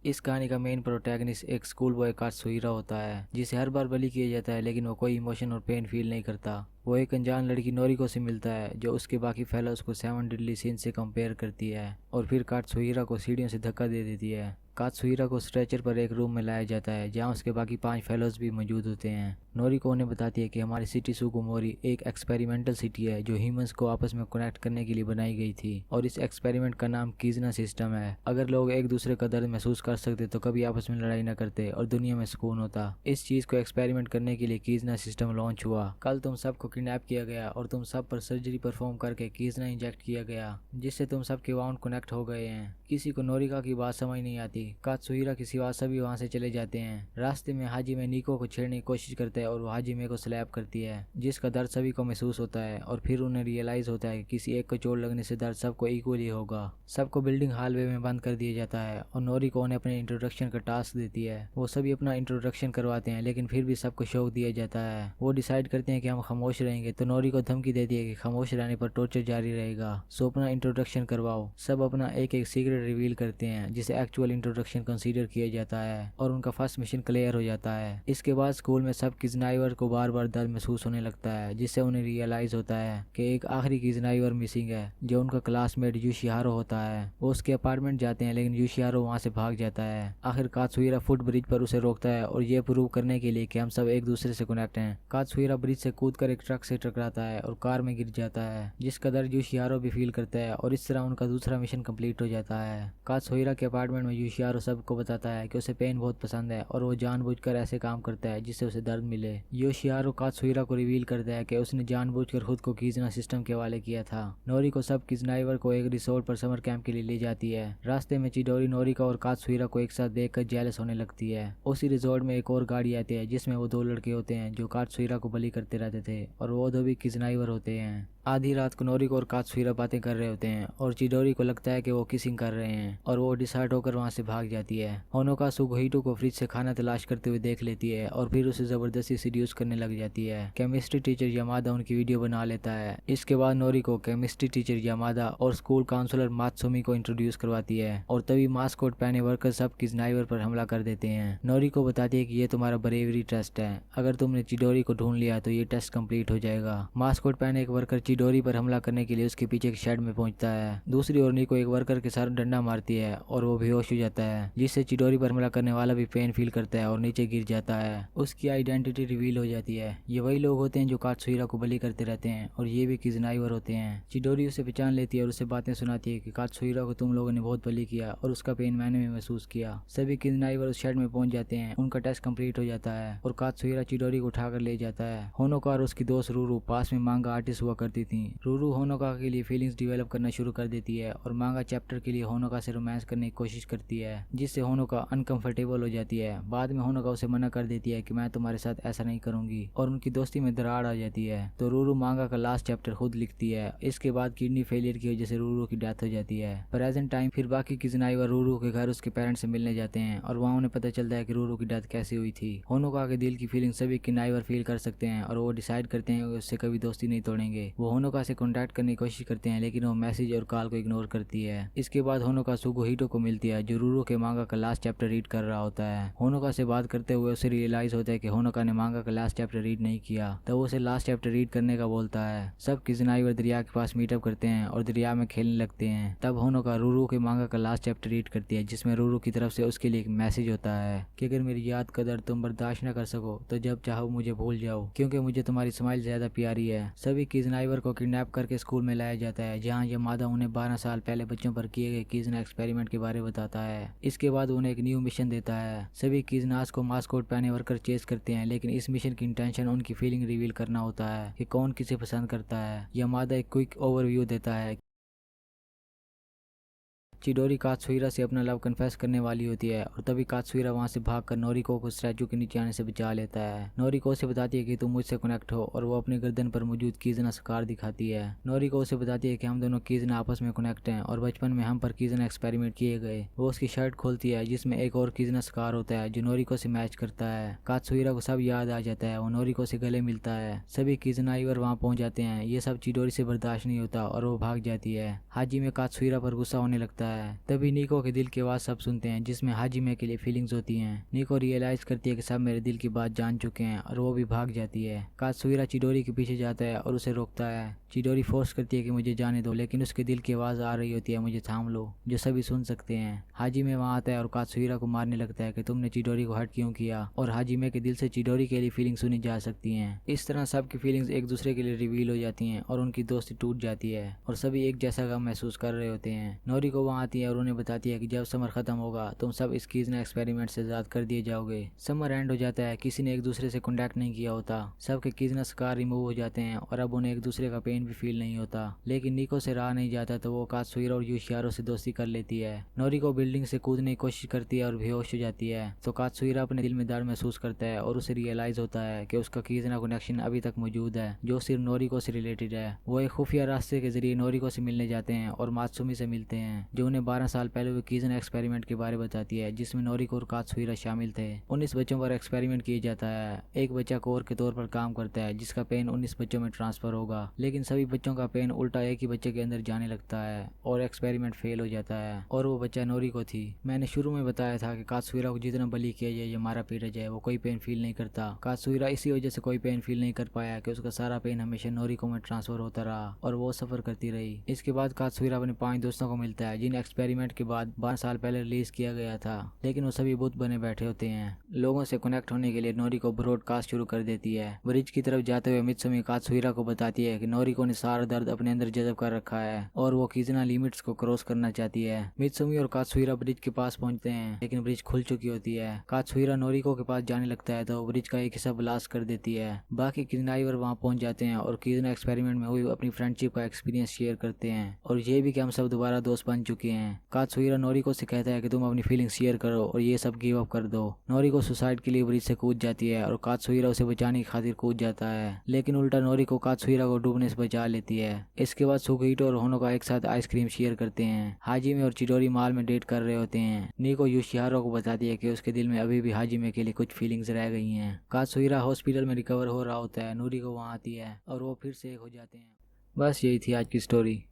इस कहानी का मेन प्रोटैगनिस्ट एक स्कूल बॉय कात्सुहिरा होता है, जिसे हर बार बलि किया जाता है, लेकिन वो कोई इमोशन और पेन फील नहीं करता। वो एक अनजान लड़की नोरिको से मिलता है, जो उसके बाकी फेलोज को 7 डेडली सिंस से कंपेयर करती है, और फिर कात्सुहिरा को सीढ़ियों से धक्का दे देती है। कात्सुहिरा को स्ट्रेचर पर एक रूम में लाया जाता है, जहाँ उसके बाकी 5 फेलोज भी मौजूद होते हैं। नोरिको उन्हें बताती है कि हमारी सिटी सुगुमोरी एक एक्सपेरिमेंटल सिटी है, जो ह्यूमंस को आपस में कनेक्ट करने के लिए बनाई गई थी, और इस एक्सपेरिमेंट का नाम कीजना सिस्टम है। अगर लोग एक दूसरे का दर्द महसूस कर सकते तो कभी आपस में लड़ाई न करते और दुनिया में सुकून होता। इस चीज को एक्सपेरिमेंट करने के लिए कीजना सिस्टम लॉन्च हुआ। कल तुम सबको किडनैप किया गया और तुम सब पर सर्जरी परफॉर्म करके कीजना इंजेक्ट किया गया, जिससे तुम सबके वाउंड कनेक्ट हो गए हैं। किसी को नोरिका की बात समझ नहीं आती। कात्सुहिरा के सिवा सभी वहाँ से चले जाते हैं। रास्ते में हाजिमे निको को छेड़ने की कोशिश करता है और वो हाजिमे को स्लैप करती है, जिसका दर्द सभी को महसूस होता है। और फिर उन्हें रियलाइज होता है कि किसी एक को चोट लगने से दर्द सबको इक्वली होगा। सबको बिल्डिंग हॉलवे में बंद कर दिया जाता है और नोरिको उन्हें अपने इंट्रोडक्शन का टास्क देती है। वो सभी अपना इंट्रोडक्शन करवाते हैं, लेकिन फिर भी सबको शौक दिया जाता है। वो डिसाइड करते हैं कि हम खामोश रहेंगे, तो नोरिको धमकी देती है कि खामोश रहने पर टॉर्चर जारी रहेगा, सो अपना इंट्रोडक्शन करवाओ। सब अपना एक एक सीक्रेट रिवील करते हैं, जिसे एक्चुअल इंट्रोडक्शन कंसीडर किया जाता है, और उनका फर्स्ट मिशन क्लियर हो जाता है। इसके बाद स्कूल में सब किजनाइवर को बार बार दर्द महसूस होने लगता है, जिससे उन्हें रियलाइज होता है कि एक आखिरी किजनाइवर मिसिंग है, जो उनका क्लासमेट यूशिहारो होता है। वो उसके अपार्टमेंट जाते हैं, लेकिन यूशिहारो वहाँ से भाग जाता है। आखिर कात्सुहिरा फुट ब्रिज पर उसे रोकता है, और ये प्रूव करने के लिए कि हम सब एक दूसरे से कनेक्ट हैं। कात्सुहिरा ब्रिज से कूदकर एक ट्रक से टकराता है और कार में गिर जाता है, जिसका दर्द यूशिहारो भी फील करता है, और इस तरह उनका दूसरा मिशन कंप्लीट हो जाता है। कात्सुहिरा के अपार्टमेंट में यूशिहारो सबको बताता है कि उसे पेन बहुत पसंद है, और वो जानबूझकर ऐसे काम करता है जिससे उसे दर्द मिले। योशिहारो कात्सुहिरा को रिवील करता है कि उसने जानबूझकर खुद को कीजना सिस्टम के हवाले किया था। नोरिको सब किजनाइवर को एक रिसोर्ट पर समर कैंप के लिए ले जाती है। रास्ते में चिडोरी नोरिको और कात्सुहिरा को एक साथ देखकर जेलस होने लगती है। उसी रिसोर्ट में एक और गाड़ी आती है, जिसमें वो 2 लड़के होते हैं जो कात्सुहिरा को बलि करते रहते थे, और वो दो भी किजनाइवर होते हैं। आधी रात को नोरिको और कात्सुहिरा बातें कर रहे होते हैं, और चिडोरी को लगता है कि वो किसिंग कर रहे हैं, और वो डिसहार्ट होकर वहाँ से भाग जाती है। होनोका सुगोहिटो को फ्रिज से खाना तलाश करते हुए देख लेती है, और फिर उसे जबरदस्ती सीड्यूस करने लग जाती है। केमिस्ट्री टीचर यामादा उनकी वीडियो बना लेता है। इसके बाद नोरिको केमिस्ट्री टीचर यामादा और स्कूल काउंसलर मात्सुमी को इंट्रोड्यूस करवाती है, और तभी मास्क कोट पहने वर्कर सब किजनाइवर पर हमला कर देते हैं। नोरिको बताती है कि ये तुम्हारा ब्रेवरी टेस्ट है, अगर तुमने चिडोरी को ढूंढ लिया तो ये टेस्ट कंप्लीट हो जाएगा। मास्क कोट पहने एक वर्कर चिडोरी पर हमला करने के लिए उसके पीछे एक शेड में पहुंचता है। दूसरी ओर निको एक वर्कर के सर डंडा मारती है और वो बेहोश हो जाता है, जिससे चिडोरी पर हमला करने वाला भी पेन फील करता है और नीचे गिर जाता है। उसकी आइडेंटिटी रिवील हो जाती है। ये वही लोग होते हैं जो कात्सुहिरा को बलि करते रहते हैं, और ये भी किजनाइवर होते हैं। चिडोरी उसे पहचान लेती है और उसे बातें सुनाती है कि कात्सुहिरा को तुम लोगों ने बहुत बलि किया, और उसका पेन मैंने भी महसूस किया। सभी किजनाइवर उस शेड में पहुंच जाते हैं। उनका टेस्ट कंप्लीट हो जाता है, और कात्सुहिरा चिडोरी को उठाकर ले जाता है। होनोका और उसकी दोस्त रूरू पास में मांगा आर्टिस्ट हुआ करती थी। रूरू होनोका के लिए फीलिंग्स डेवलप करना शुरू कर देती है, और मांगा चैप्टर के लिए होनोका से रोमांस करने की कोशिश करती है, जिससे होनोका अनकंफर्टेबल हो जाती है। बाद में होनोका उसे मना कर देती है कि मैं तुम्हारे साथ ऐसा नहीं करूंगी, और उनकी दोस्ती में दरार आ जाती है। तो रूरू मांगा का लास्ट चैप्टर खुद लिखती है। इसके बाद किडनी फेलियर की वजह से रूरू की डेथ हो जाती है। प्रेजेंट टाइम फिर बाकी किजनाइवर रूरू के घर उसके पेरेंट्स से मिलने जाते हैं, और वहाँ उन्हें पता चलता है कि रूरू की डेथ कैसे हुई थी। होनोका के दिल की फीलिंग सभी किजनाइवर फील कर सकते हैं, और वो डिसाइड करते हैं कि उससे कभी दोस्ती नहीं तोड़ेंगे। वो होनोका से कॉन्टैक्ट करने की कोशिश करते हैं, लेकिन वो मैसेज और कॉल को इग्नोर करती है। इसके बाद होनोका सुगोहिटो को मिलती है, जो रूरू के मांगा का लास्ट चैप्टर रीड कर रहा होता है। होनोका से बात करते हुए उसे रियलाइज होता है कि होनोका ने मांगा का लास्ट चैप्टर रीड नहीं किया, तो वो उसे लास्ट चैप्टर रीड करने का बोलता है। सब किजनाइवर दरिया के पास मीटअप करते हैं और दरिया में खेलने लगते हैं। तब होनोका रूरू के मांगा का लास्ट चैप्टर रीड करती है, जिसमें रूरू की तरफ से उसके लिए एक मैसेज होता है कि अगर मेरी याद का दर्द तुम बर्दाश्त न कर सको तो जब चाहो मुझे भूल जाओ, क्योंकि मुझे तुम्हारी स्माइल ज्यादा प्यारी है। सभी किजनाइवर को किडनैप करके स्कूल में लाया जाता है, जहाँ यामादा उन्हें 12 साल पहले बच्चों पर किए गए कीजना एक्सपेरिमेंट के बारे में बताता है। इसके बाद उन्हें एक न्यू मिशन देता है। सभी कीजनास को मास्क कोट पहने वर्कर चेस करते हैं, लेकिन इस मिशन की इंटेंशन उनकी फीलिंग रिवील करना होता है कि कौन किसे पसंद करता है। यामादा एक क्विक ओवरव्यू देता है। चिडोरी कात्सुहिरा से अपना लव कन्फेस करने वाली होती है, और तभी कात्सुहिरा वहाँ से भागकर नोरिको को स्टैचू के नीचे आने से बचा लेता है। नोरिको उसे बताती है कि तुम मुझसे कनेक्ट हो, और वो अपनी गर्दन पर मौजूद कीजना स्कार दिखाती है। नोरिको उसे बताती है कि हम दोनों कीजना आपस में कनेक्ट हैं, और बचपन में हम पर कीजना एक्सपेरिमेंट किए गए। वो उसकी शर्ट खोलती है, जिसमें एक और कीजना स्कार होता है जो नोरिको से मैच करता है। कात्सुहिरा को सब याद आ जाता है। वो नोरिको से गले मिलता है। सभी कीजनाइवर वहाँ पहुँच जाते हैं। ये सब चिडोरी से बर्दाश्त नहीं होता, और वो भाग जाती है। हाजी में कात्सुहिरा पर गुस्सा होने लगता है, है। तभी निको के दिल की आवाज सब सुनते हैं जिसमें हाजिमे के लिए फीलिंग्स होती हैं। निको रियलाइज करती है कि सब मेरे दिल की बात जान चुके हैं और वो भी भाग जाती है। कात्सुहिरा चिडोरी के पीछे जाता है और उसे रोकता है। चिडोरी फोर्स करती है कि मुझे जाने दो, लेकिन उसके दिल की आवाज आ रही होती है मुझे थाम लो, जो सभी सुन सकते हैं। हाजिमे वहां आता है और कात्सुहिरा को मारने लगता है कि तुमने चिडोरी को हर्ट क्यों किया, और हाजिमे के दिल से चिडोरी के लिए फीलिंग सुनी जा सकती हैं। इस तरह सबकी फीलिंग्स एक दूसरे के लिए रिवील हो जाती हैं और उनकी दोस्ती टूट जाती है और सभी एक जैसा गम महसूस कर रहे होते हैं। नोरिको वहां आती है और उन्हें बताती है कि जब समर खत्म होगा तुम सब इस कीजना एक्सपेरिमेंट से आजाद कर दिए जाओगे। समर एंड हो जाता है, किसी ने एक दूसरे से कॉन्टैक्ट नहीं किया होता, सबके कीजना स्कार रिमूव हो जाते हैं और अब उन्हें एक दूसरे का पेन भी फील नहीं होता। लेकिन निको से रहा नहीं जाता तो वो कात्सुहिरा और योशियारो से दोस्ती कर लेती है। नोरिको बिल्डिंग से कूदने की कोशिश करती है और बेहोश हो जाती है तो कात्सुहिरा अपने दिल में दर्द महसूस करता है और उसे रियलाइज होता है कि उसका कीजना कनेक्शन अभी तक मौजूद है जो सिर्फ नोरिको से रिलेटेड है। वो एक खुफिया रास्ते के जरिए नोरिको से मिलने जाते हैं और मात्सुमी से मिलते हैं जो उन्हें 12 साल पहले हुए कीजना एक्सपेरिमेंट के बारे बताती है जिसमें नोरिको और कात्सुहिरा शामिल थे। 19 बच्चों पर एक्सपेरिमेंट किया जाता है। एक बच्चा कोर के तौर पर काम करता है जिसका पेन 19 बच्चों में ट्रांसफर होगा, लेकिन सभी बच्चों का पेन उल्टा एक ही बच्चे के अंदर जाने लगता है और एक्सपेरिमेंट फेल हो जाता है और वो बच्चा नोरिको थी। मैंने शुरू में बताया था कि कात्सुहिरा को जितना बली किया जाए या मारा पीटा जाए वो कोई पेन फील नहीं करता। कात्सुहिरा इसी वजह से कोई पेन फील नहीं कर पाया कि उसका सारा पेन हमेशा नोरिको में ट्रांसफर होता रहा और वो सफर करती रही। इसके बाद कात्सुहिरा अपने 5 दोस्तों को मिलता है जिन एक्सपेरिमेंट के बाद 12 साल पहले रिलीज किया गया था, लेकिन वो सभी बुत बने बैठे होते हैं। लोगों से कनेक्ट होने के लिए नोरिको ब्रॉडकास्ट शुरू कर देती है। ब्रिज की तरफ जाते हुए मित्सुमी कात्सुहिरा को बताती है कि नोरिको ने सारा दर्द अपने अंदर जज़ब कर रखा है और वो कीजना लिमिट्स को क्रॉस करना चाहती है। मित्सुमी और कात्सुहिरा ब्रिज के पास पहुंचते हैं लेकिन ब्रिज खुल चुकी होती है। कात्सुहिरा नोरिको के पास जाने लगता है तो ब्रिज का एक हिस्सा ब्लास्ट कर देती है। बाकी कीजनाइवर वहां पहुंच जाते हैं और कीजना एक्सपेरिमेंट में हुई अपनी फ्रेंडशिप का एक्सपीरियंस शेयर करते हैं और ये भी कि हम सब दोबारा दोस्त बन चुके हैं। कात्सुहिरा नोरिको से कहता है कि तुम अपनी फीलिंग शेयर करो और ये सब गिव अप कर दो। नोरिको सुसाइड के लिए ब्रिज से कूद जाती है और कात्सुहिरा उसे बचाने की खातिर कूद जाता है, लेकिन उल्टा नोरिको कात्सुहिरा को डूबने से बचा लेती है। इसके बाद सुकीटो और होनोका एक साथ आइसक्रीम शेयर करते हैं। हाजिमे और चिडोरी मॉल में डेट कर रहे होते हैं। निको योशिहारो को बताती है कि उसके दिल में अभी भी हाजिमे के लिए कुछ फीलिंग्स रह गई हैं। कात्सुहिरा हॉस्पिटल में रिकवर हो रहा होता है। नोरिको वहां आती है और वो फिर से एक हो जाते हैं। बस यही थी आज की स्टोरी।